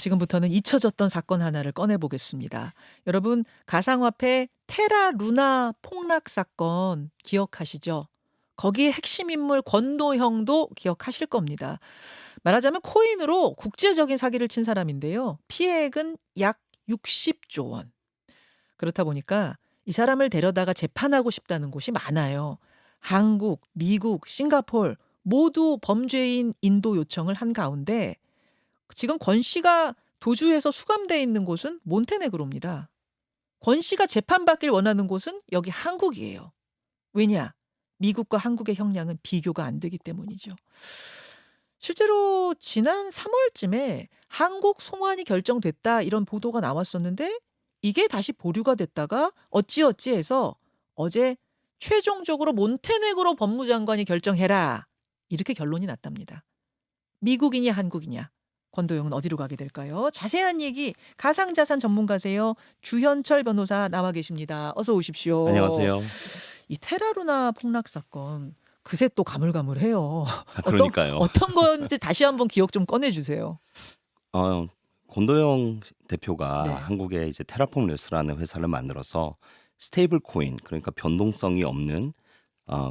지금부터는 잊혀졌던 사건 하나를 꺼내 보겠습니다. 여러분, 가상화폐 테라 루나 폭락 사건 기억하시죠? 거기에 핵심 인물 권도형도 기억하실 겁니다. 말하자면 코인으로 국제적인 사기를 친 사람인데요. 피해액은 약 60조 원. 그렇다 보니까 이 사람을 데려다가 재판하고 싶다는 곳이 많아요. 한국, 미국, 싱가폴 모두 범죄인 인도 요청을 한 가운데 지금 권 씨가 도주해서 수감돼 있는 곳은 몬테네그로입니다. 권 씨가 재판받길 원하는 곳은 여기 한국이에요. 왜냐? 미국과 한국의 형량은 비교가 안 되기 때문이죠. 실제로 지난 3월쯤에 한국 송환이 결정됐다 이런 보도가 나왔었는데 이게 다시 보류가 됐다가 어찌어찌해서 어제 최종적으로 몬테네그로 법무장관이 결정해라 이렇게 결론이 났답니다. 미국이냐 한국이냐 권도영은 어디로 가게 될까요? 자세한 얘기 가상자산 전문가세요. 주현철 변호사 나와 계십니다. 어서 오십시오. 안녕하세요. 이 테라루나 폭락 사건 그새 또 가물가물해요. 그러니까요. 어떤 건지 다시 한번 기억 좀 꺼내주세요. 권도영 대표가 네. 한국에 이제 테라폼 랩스라는 회사를 만들어서 스테이블 코인, 그러니까 변동성이 없는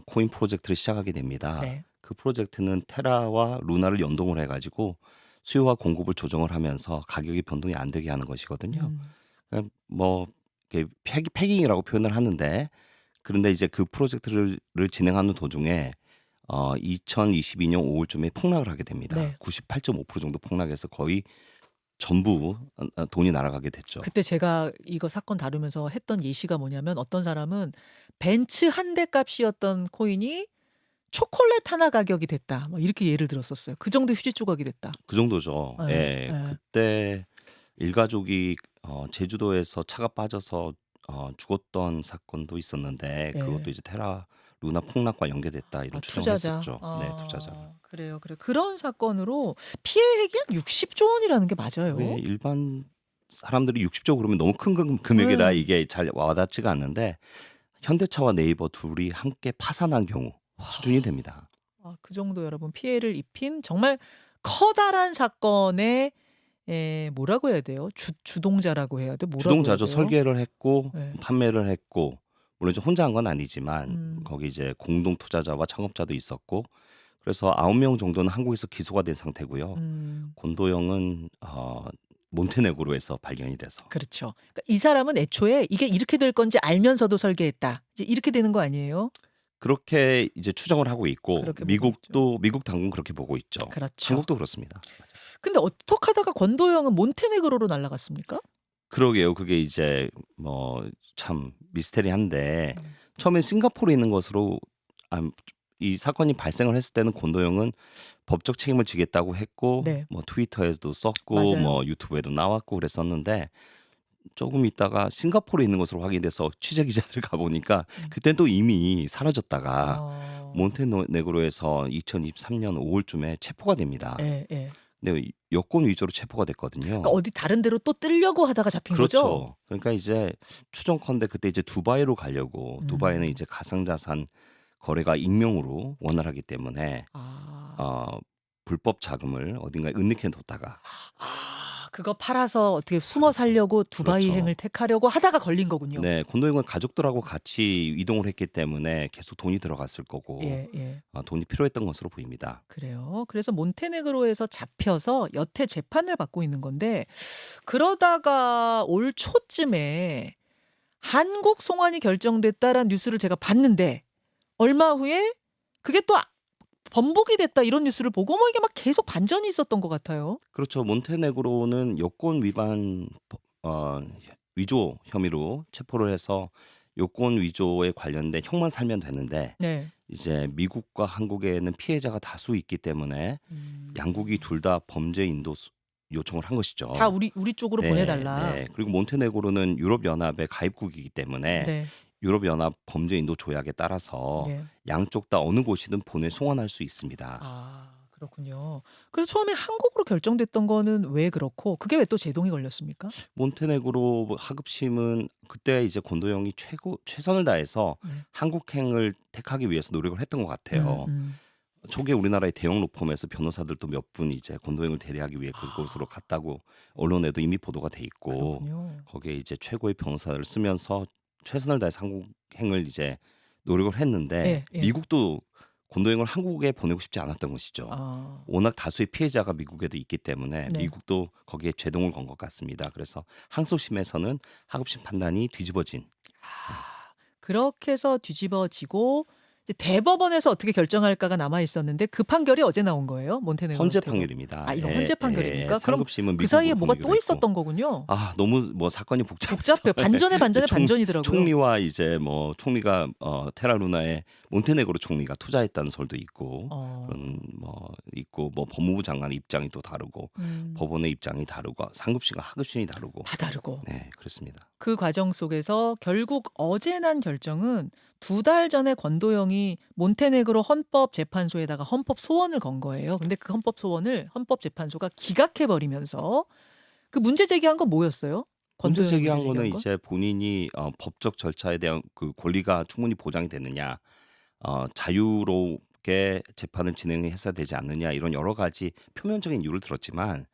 코인 프로젝트를 시작하게 됩니다. 네. 그 프로젝트는 테라와 루나를 연동을 해가지고 수요와 공급을 조정을 하면서 가격이 변동이 안 되게 하는 것이거든요. 그러니까 뭐 이렇게 패깅이라고 표현을 하는데, 그런데 이제 그 프로젝트를 진행하는 도중에 2022년 5월쯤에 폭락을 하게 됩니다. 네. 98.5% 정도 폭락해서 거의 전부 돈이 날아가게 됐죠. 그때 제가 이거 사건 다루면서 했던 예시가 뭐냐면 어떤 사람은 벤츠 한 대 값이었던 코인이 초콜릿 하나 가격이 됐다. 뭐 이렇게 예를 들었었어요. 그 정도 휴지 조각이 됐다. 그 정도죠. 예, 예. 예. 그때 일가족이 제주도에서 차가 빠져서 죽었던 사건도 있었는데, 예. 그것도 이제 테라 루나 폭락과 연계됐다 이런 추정을 투자자. 했었죠. 네, 투자자. 그래요. 그런 사건으로 피해액이 한 60조 원이라는 게 맞아요. 왜 일반 사람들이 60조 그러면 너무 큰 금액이라 네. 이게 잘 와닿지가 않는데, 현대차와 네이버 둘이 함께 파산한 경우 수준이 됩니다. 그 정도 여러분 피해를 입힌 정말 커다란 사건의 뭐라고 해야 돼요? 주동자라고 해야 돼? 뭐라고 해야 주동자죠. 돼요? 설계를 했고 네. 판매를 했고, 물론 이제 혼자 한 건 아니지만 음. 거기 이제 공동 투자자와 창업자도 있었고, 그래서 9명 정도는 한국에서 기소가 된 상태고요. 권도영은 몬테네그로에서 발견이 돼서. 그렇죠. 그러니까 이 사람은 애초에 이게 이렇게 될 건지 알면서도 설계했다. 이제 이렇게 되는 거 아니에요? 그렇게 이제 추정을 하고 있고, 그렇게 보고 미국 당국은 그렇게 보고 있죠. 그렇죠. 한국도 그렇습니다. 근데 어떻게 하다가 권도영은 몬테네그로로 날아갔습니까? 그러게요. 그게 이제 뭐 참 미스테리한데, 처음에 싱가포르에 있는 것으로 이 사건이 발생을 했을 때는 권도영은 법적 책임을 지겠다고 했고, 네. 뭐 트위터에도 썼고, 맞아요. 뭐 유튜브에도 나왔고 그랬었는데, 조금 있다가 싱가포르에 있는 것으로 확인돼서 취재 기자들 가보니까 그땐 또 이미 사라졌다가 몬테네그로에서 2023년 5월쯤에 체포가 됩니다. 예, 예. 근데 여권 위조로 체포가 됐거든요. 그러니까 어디 다른 데로 또 뜨려고 하다가 잡힌 거죠? 그렇죠. 그러니까 이제 추정컨대 그때 이제 두바이로 가려고, 두바이는 이제 가상자산 거래가 익명으로 원활하기 때문에 불법 자금을 어딘가에 은닉해 뒀다가, 그거 팔아서 어떻게 숨어 살려고 두바이행을 그렇죠. 택하려고 하다가 걸린 거군요. 네, 권도영은 가족들하고 같이 이동을 했기 때문에 계속 돈이 들어갔을 거고, 예, 예. 돈이 필요했던 것으로 보입니다. 그래요. 그래서 몬테네그로에서 잡혀서 여태 재판을 받고 있는 건데 그러다가 올 초쯤에 한국 송환이 결정됐다라는 뉴스를 제가 봤는데 얼마 후에 그게 또 번복이 됐다 이런 뉴스를 보고 뭐 이게 막 계속 반전이 있었던 것 같아요. 그렇죠. 몬테네그로는 여권 위반 위조 혐의로 체포를 해서 여권 위조에 관련된 형만 살면 되는데, 네. 이제 미국과 한국에는 피해자가 다수 있기 때문에 양국이 둘 다 범죄 인도 요청을 한 것이죠. 다 우리 쪽으로 보내달라. 네. 그리고 몬테네그로는 유럽연합의 가입국이기 때문에 네. 유럽연합 범죄 인도 조약에 따라서 네. 양쪽 다 어느 곳이든 송환할 수 있습니다. 그렇군요. 그래서 처음에 한국으로 결정됐던 거는 왜 그렇고 그게 왜 또 제동이 걸렸습니까? 몬테네그로 하급심은 그때 이제 권도영이 최선을 다해서 한국행을 택하기 위해서 노력을 했던 것 같아요. 초기에 우리나라의 대형 로펌에서 변호사들도 몇 분 이제 권도영을 대리하기 위해 그곳으로 아. 갔다고 언론에도 이미 보도가 돼 있고 그렇군요. 거기에 이제 최고의 변호사를 쓰면서 최선을 다해서 한국행을 이제 노력을 했는데 예. 예. 미국도 권도영을 한국에 보내고 싶지 않았던 것이죠. 아. 워낙 다수의 피해자가 미국에도 있기 때문에 네. 미국도 거기에 제동을 건 것 같습니다. 그래서 항소심에서는 하급심 판단이 뒤집어진. 아. 그렇게 해서 뒤집어지고 이제 대법원에서 어떻게 결정할까가 남아 있었는데 그 판결이 어제 나온 거예요? 몬테네그로 헌재 대법. 판결입니다. 아, 이거 예, 헌재 예. 판결입니까? 그럼 상급심은 그 사이에 미국으로 뭐가 보내기로 또 했고. 있었던 거군요. 아, 너무 뭐 사건이 복잡해서 복잡해요. 반전에 반전에 반전이더라고요. 총리와 이제 뭐 총리가 테라 루나의 몬테네그로 총리가 투자했다는 설도 있고 그런 뭐 있고 뭐 법무부 장관의 입장이 또 다르고 법원의 입장이 다르고 상급심과 하급심이 다르고 다 다르고. 네, 그렇습니다. 그 과정 속에서 결국 어제 난 결정은 2달 전에 권도영이 몬테네그로 헌법재판소에다가 헌법 소원을 건 거예요. 근데 그 헌법 소원을 헌법재판소가 기각해 버리면서 그 문제 제기한 건 뭐였어요? 문제 권도영이 제기한 문제 거는 제기한 건? 이제 본인이 법적 절차에 대한 그 권리가 충분히 보장이 됐느냐, 자유롭게 재판을 진행했어야 되지 않느냐 이런 여러 가지 표면적인 이유를 들었지만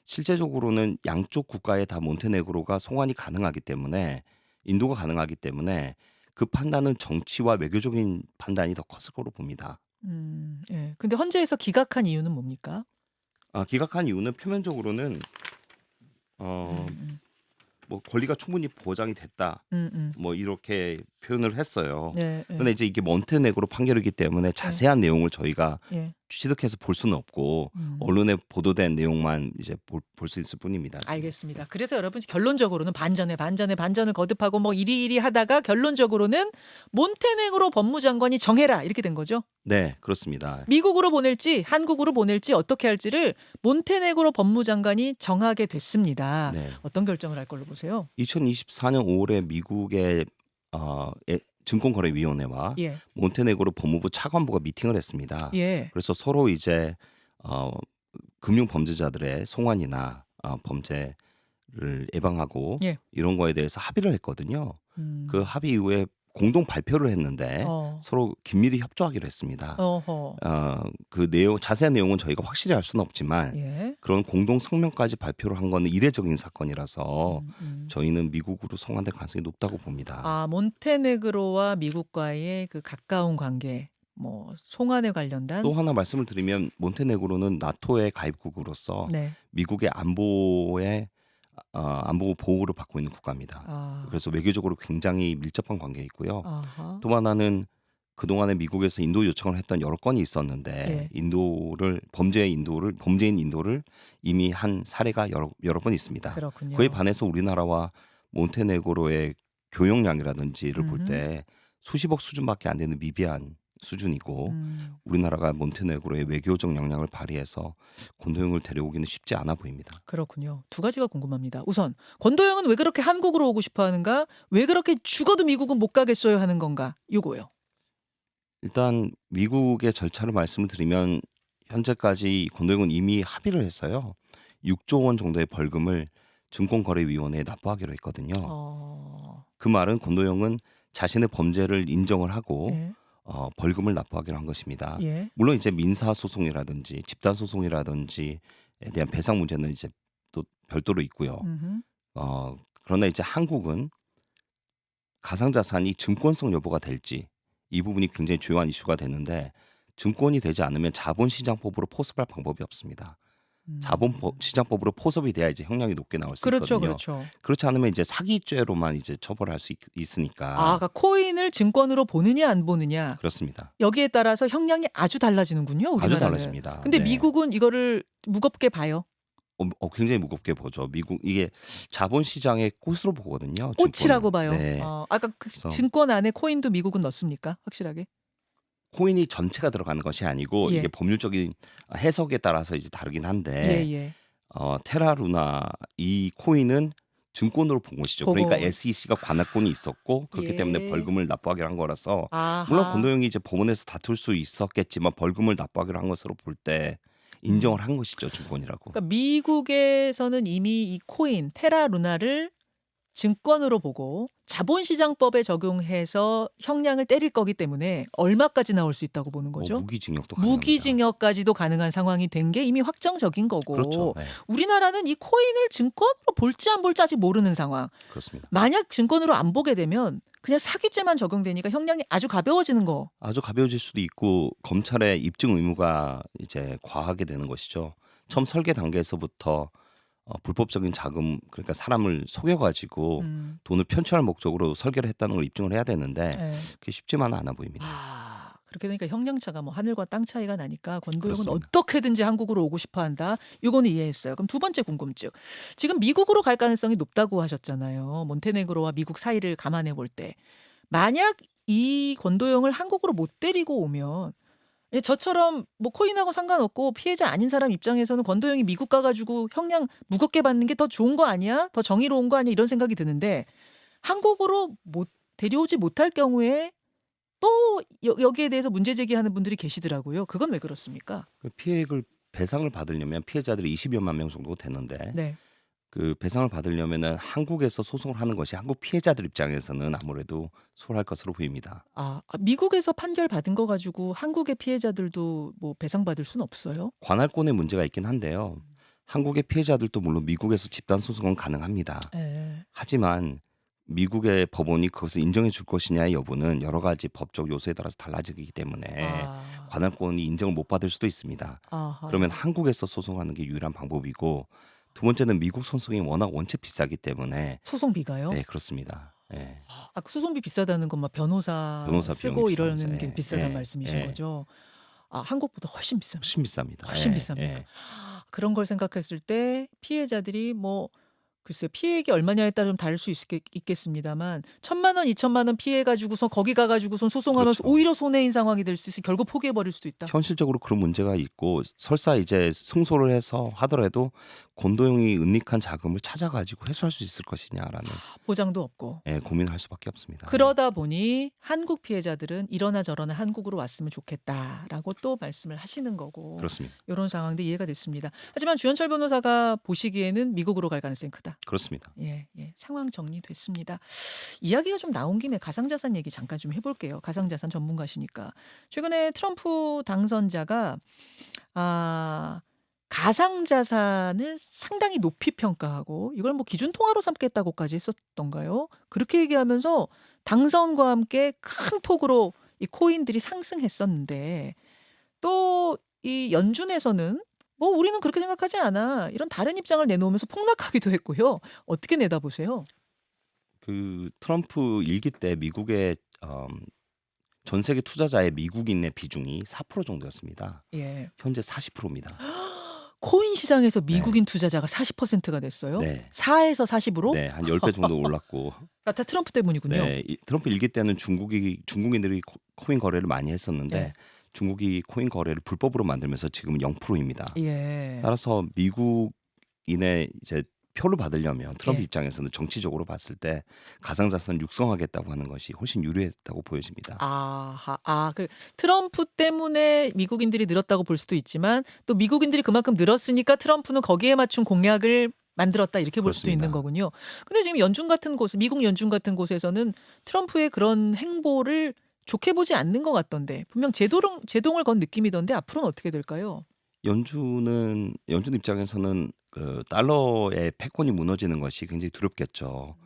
실제적으로는 양쪽 국가에 다 몬테네그로가 송환이 가능하기 때문에 인도가 가능하기 때문에 그 판단은 정치와 외교적인 판단이 더 컸을 거로 봅니다. 예. 근데 헌재에서 기각한 이유는 뭡니까? 기각한 이유는 표면적으로는 어, 음. 뭐 권리가 충분히 보장이 됐다. 뭐 이렇게 표현을 했어요. 네. 예. 근데 이제 이게 몬테네그로 판결이기 때문에 자세한 내용을 저희가 예. 취득해서 볼 수는 없고 음. 언론에 보도된 내용만 이제 볼 수 있을 뿐입니다. 지금. 알겠습니다. 그래서 여러분 결론적으로는 반전을 거듭하고 뭐 이리이리 하다가 결론적으로는 몬테네그로 법무장관이 정해라 이렇게 된 거죠. 네, 그렇습니다. 미국으로 보낼지 한국으로 보낼지 어떻게 할지를 몬테네그로 법무장관이 정하게 됐습니다. 네. 어떤 결정을 할 걸로 보세요? 2024년 5월에 미국의 증권거래위원회와 예. 몬테네그로 법무부 차관보가 미팅을 했습니다. 예. 그래서 서로 이제 금융 범죄자들의 송환이나 범죄를 예방하고 예. 이런 거에 대해서 합의를 했거든요. 음. 그 합의 이후에 공동 발표를 했는데 서로 긴밀히 협조하기로 했습니다. 어허. 그 내용 자세한 내용은 저희가 확실히 알 수는 없지만 예. 그런 공동 성명까지 발표를 한 거는 이례적인 사건이라서 저희는 미국으로 송환될 가능성이 높다고 봅니다. 아, 몬테네그로와 미국과의 그 가까운 관계, 뭐 송환에 관련된 또 하나 말씀을 드리면 몬테네그로는 나토의 가입국으로서 네. 미국의 안보 보호를 받고 있는 국가입니다. 아. 그래서 외교적으로 굉장히 밀접한 관계에 있고요. 아하. 또 하나는 그동안에 미국에서 인도 요청을 했던 여러 건이 있었는데 예. 범죄인 인도를 이미 한 사례가 여러 번 있습니다. 그렇군요. 그에 반해서 우리나라와 몬테네그로의 교역량이라든지를 볼 때 수십억 수준밖에 안 되는 미비한 수준이고 우리나라가 몬테네그로의 외교적 역량을 발휘해서 권도영을 데려오기는 쉽지 않아 보입니다. 그렇군요. 두 가지가 궁금합니다. 우선 권도영은 왜 그렇게 한국으로 오고 싶어 하는가? 왜 그렇게 죽어도 미국은 못 가겠어요 하는 건가? 요거요. 일단 미국의 절차를 말씀을 드리면 현재까지 권도영은 이미 합의를 했어요. 6조 원 정도의 벌금을 증권거래위원회에 납부하기로 했거든요. 그 말은 권도영은 자신의 범죄를 인정을 하고 예. 벌금을 납부하기로 한 것입니다. 예. 물론 이제 민사 소송이라든지 집단 소송이라든지에 대한 배상 문제는 이제 또 별도로 있고요. 그러나 이제 한국은 가상자산이 증권성 여부가 될지 이 부분이 굉장히 주요한 이슈가 되는데 증권이 되지 않으면 자본시장법으로 포섭할 방법이 없습니다. 자본시장법으로 포섭이 돼야 이제 형량이 높게 나올 수 그렇죠, 있거든요. 그렇죠. 그렇지 않으면 이제 사기죄로만 이제 처벌할 수 있으니까. 아, 그러니까 코인을 증권으로 보느냐 안 보느냐 그렇습니다. 여기에 따라서 형량이 아주 달라지는군요. 우리나라는. 아주 달라집니다. 근데 네. 미국은 이거를 무겁게 봐요. 굉장히 무겁게 보죠. 미국 이게 자본시장의 꽃으로 보거든요. 꽃이라고 봐요. 네. 아까 그 증권 안에 코인도 미국은 넣습니까? 확실하게? 코인이 전체가 들어가는 것이 아니고 예. 이게 법률적인 해석에 따라서 이제 다르긴 한데 예. 테라 루나 이 코인은 증권으로 본 것이죠. 그러니까 SEC가 관할권이 있었고 그렇기 예. 때문에 벌금을 납부하기로 한 거라서 아하. 물론 권도영이 이제 법원에서 다툴 수 있었겠지만 벌금을 납부하기로 한 것으로 볼 때 인정을 한 것이죠. 증권이라고. 그러니까 미국에서는 이미 이 코인 테라 루나를 증권으로 보고 자본시장법에 적용해서 형량을 때릴 거기 때문에 얼마까지 나올 수 있다고 보는 뭐 거죠? 무기징역도 가능합니다. 무기징역까지도 가능한 상황이 된 게 이미 확정적인 그렇죠. 거고 네, 우리나라는 이 코인을 증권으로 볼지 안 볼지 아직 모르는 상황. 그렇습니다. 만약 증권으로 안 보게 되면 그냥 사기죄만 적용되니까 형량이 아주 가벼워지는 거. 아주 가벼워질 수도 있고 검찰의 입증 의무가 이제 과하게 되는 것이죠. 처음 설계 단계에서부터 불법적인 자금 그러니까 사람을 속여가지고 음. 돈을 편취할 목적으로 설계를 했다는 걸 입증을 해야 되는데 예. 그게 쉽지만은 않아 보입니다. 그렇게 되니까 형량차가 뭐 하늘과 땅 차이가 나니까 권도영은 그렇습니다. 어떻게든지 한국으로 오고 싶어 한다. 이거는 이해했어요. 그럼 두 번째 궁금증. 지금 미국으로 갈 가능성이 높다고 하셨잖아요. 몬테네그로와 미국 사이를 감안해 볼 때. 만약 이 권도영을 한국으로 못 데리고 오면 저처럼 뭐 코인하고 상관없고 피해자 아닌 사람 입장에서는 권도영이 미국 가가지고 형량 무겁게 받는 게 더 좋은 거 아니야? 더 정의로운 거 아니야? 이런 생각이 드는데 한국으로 못 데려오지 못할 경우에 또 여기에 대해서 문제 제기하는 분들이 계시더라고요. 그건 왜 그렇습니까? 그 피해액을 배상을 받으려면 피해자들이 20여만 명 정도 되는데 네. 그 배상을 받으려면은 한국에서 소송을 하는 것이 한국 피해자들 입장에서는 아무래도 수월할 것으로 보입니다. 미국에서 판결 받은 거 가지고 한국의 피해자들도 뭐 배상받을 수는 없어요? 관할권의 문제가 있긴 한데요. 한국의 피해자들도 물론 미국에서 집단 소송은 가능합니다. 예. 하지만 미국의 법원이 그것을 인정해 줄 것이냐의 여부는 여러 가지 법적 요소에 따라서 달라지기 때문에 관할권이 인정을 못 받을 수도 있습니다. 아하. 그러면 한국에서 소송하는 게 유일한 방법이고 두 번째는 미국 소송이 워낙 원체 비싸기 때문에 소송비가요? 네 그렇습니다. 예. 그 소송비 비싸다는 건 막 변호사 변호사 쓰고 비용이 이러는 비싸면서, 게 예, 비싸다는 예, 말씀이신 예. 거죠? 한국보다 훨씬 비쌉니다. 훨씬 비쌉니다. 훨씬 예, 비쌉니까? 예. 그런 걸 생각했을 때 피해자들이 뭐 글쎄 피해액이 얼마냐에 따라 좀 다를 수 있겠습니다만 1,000만 원, 2,000만 원 피해 가지고서 거기 가 가지고선 소송하면서 그렇죠. 오히려 손해인 상황이 될 수 있어 결국 포기해 버릴 수도 있다. 현실적으로 그런 문제가 있고 설사 이제 승소를 해서 하더라도 권도영이 은닉한 자금을 찾아가지고 회수할 수 있을 것이냐라는 보장도 없고. 고민을 할 수밖에 없습니다. 그러다 보니 한국 피해자들은 이러나 저러나 한국으로 왔으면 좋겠다라고 또 말씀을 하시는 거고. 그렇습니다. 이런 상황도 이해가 됐습니다. 하지만 주현철 변호사가 보시기에는 미국으로 갈 가능성이 크다. 그렇습니다. 예. 상황 정리됐습니다. 이야기가 좀 나온 김에 가상자산 얘기 잠깐 좀 해볼게요. 가상자산 전문가시니까. 최근에 트럼프 당선자가 가상자산을 상당히 높이 평가하고 이걸 뭐 기준통화로 삼겠다고까지 했었던가요? 그렇게 얘기하면서 당선과 함께 큰 폭으로 이 코인들이 상승했었는데 또 이 연준에서는 뭐 우리는 그렇게 생각하지 않아. 이런 다른 입장을 내놓으면서 폭락하기도 했고요. 어떻게 내다보세요? 그 트럼프 일기 때 미국의 전 세계 투자자의 미국인의 비중이 4% 정도였습니다. 예. 현재 40%입니다. 코인 시장에서 미국인 투자자가 40%가 됐어요? 네. 4에서 40으로? 네, 한 10배 정도 올랐고. 다 트럼프 때문이군요. 네, 트럼프 일기 때는 중국인들이 코인 거래를 많이 했었는데 네. 중국이 코인 거래를 불법으로 만들면서 지금은 0%입니다. 예. 따라서 미국인의 이제 표를 받으려면 트럼프 예. 입장에서는 정치적으로 봤을 때 가상자산을 육성하겠다고 하는 것이 훨씬 유리했다고 보여집니다. 그 트럼프 때문에 미국인들이 늘었다고 볼 수도 있지만 또 미국인들이 그만큼 늘었으니까 트럼프는 거기에 맞춘 공약을 만들었다 이렇게 볼 수도 있는 그렇습니다. 거군요. 근데 지금 연준 같은 곳, 미국 연준 같은 곳에서는 트럼프의 그런 행보를 좋게 보지 않는 것 같던데 분명 제동을 건 느낌이던데 앞으로는 어떻게 될까요? 연준 입장에서는 그 달러의 패권이 무너지는 것이 굉장히 두렵겠죠.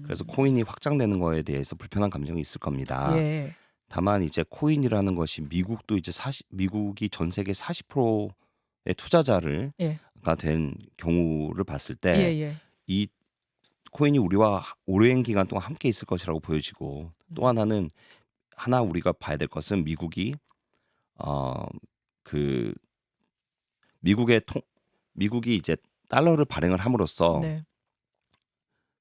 그래서 코인이 확장되는 거에 대해서 불편한 감정이 있을 겁니다. 예. 다만 이제 코인이라는 것이 미국도 이제 미국이 전 세계 40%의 투자자를 예. 가 된 경우를 봤을 때 예. 이 코인이 우리와 오랜 기간 동안 함께 있을 것이라고 보여지고 또 하나는 우리가 봐야 될 것은 미국이 미국이 이제 달러를 발행을 함으로써 네.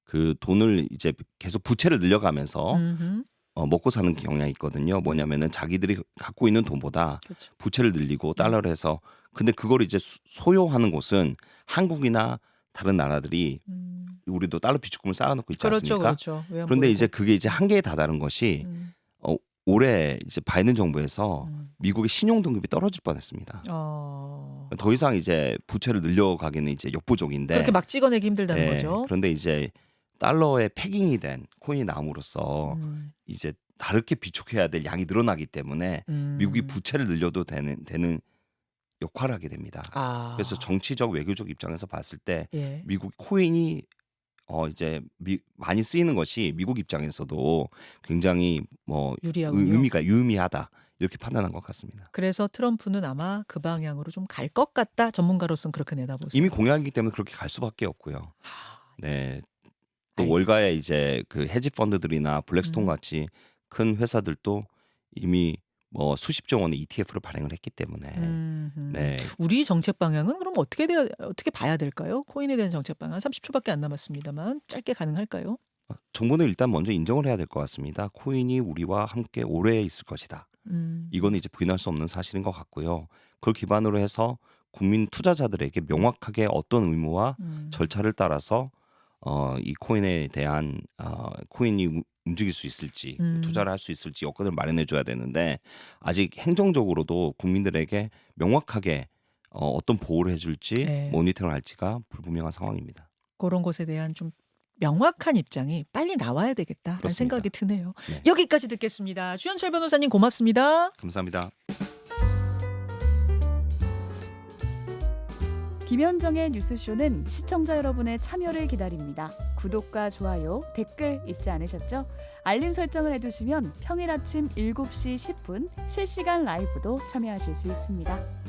그 돈을 이제 계속 부채를 늘려가면서 음흠. 먹고 사는 경향이 있거든요. 뭐냐면은 자기들이 갖고 있는 돈보다 그렇죠. 부채를 늘리고 달러를 해서 근데 그걸 이제 소요하는 곳은 한국이나 다른 나라들이 우리도 달러 비축금을 쌓아놓고 있지 않습니까? 그렇죠. 왜 안 그런데 보이고. 이제 그게 이제 한계에 다다른 것이 올해 이제 바이든 정부에서 미국의 신용 등급이 떨어질 뻔했습니다. 더 이상 이제 부채를 늘려가기는 이제 역부족인데 그렇게 막 찍어내기 힘들다는 네, 거죠. 그런데 이제 달러에 패깅이 된 코인이 나옴으로써 음. 이제 다르게 비축해야 될 양이 늘어나기 때문에 미국이 음. 부채를 늘려도 되는 역할을 하게 됩니다. 그래서 아. 정치적 외교적 입장에서 봤을 때 예. 미국 코인이 이제 많이 쓰이는 것이 미국 입장에서도 굉장히 뭐 유리하군요. 유의미하다 이렇게 판단한 것 같습니다. 그래서 트럼프는 아마 그 방향으로 좀 갈 것 같다. 전문가로서는 그렇게 내다보세요. 이미 공약이기 때문에 그렇게 갈 수밖에 없고요. 아, 네. 또 알겠 월가의 이제 그 헤지 펀드들이나 블랙스톤 음. 같이 큰 회사들도 이미 뭐 수십조 원의 ETF를 발행을 했기 때문에 네. 우리 정책 방향은 그럼 어떻게 봐야 될까요? 코인에 대한 정책 방향 30초 밖에 안 남았습니다만 짧게 가능할까요? 정부는 일단 먼저 인정을 해야 될 것 같습니다. 코인이 우리와 함께 오래 있을 것이다. 음. 이거는 이제 부인할 수 없는 사실인 것 같고요. 그걸 기반으로 해서 국민 투자자들에게 명확하게 어떤 의무와 음. 절차를 따라서 이 코인에 대한 코인이 움직일 수 있을지 투자를 할 수 있을지 여건을 마련해 줘야 되는데 아직 행정적으로도 국민들에게 명확하게 어떤 보호를 해줄지 예. 모니터링을 할지가 불분명한 상황입니다. 그런 것에 대한 좀 명확한 입장이 빨리 나와야 되겠다라는 그렇습니다. 생각이 드네요. 네. 여기까지 듣겠습니다. 주현철 변호사님 고맙습니다. 감사합니다. 김현정의 뉴스쇼는 시청자 여러분의 참여를 기다립니다. 구독과 좋아요, 댓글 잊지 않으셨죠? 알림 설정을 해두시면 평일 아침 7시 10분 실시간 라이브도 참여하실 수 있습니다.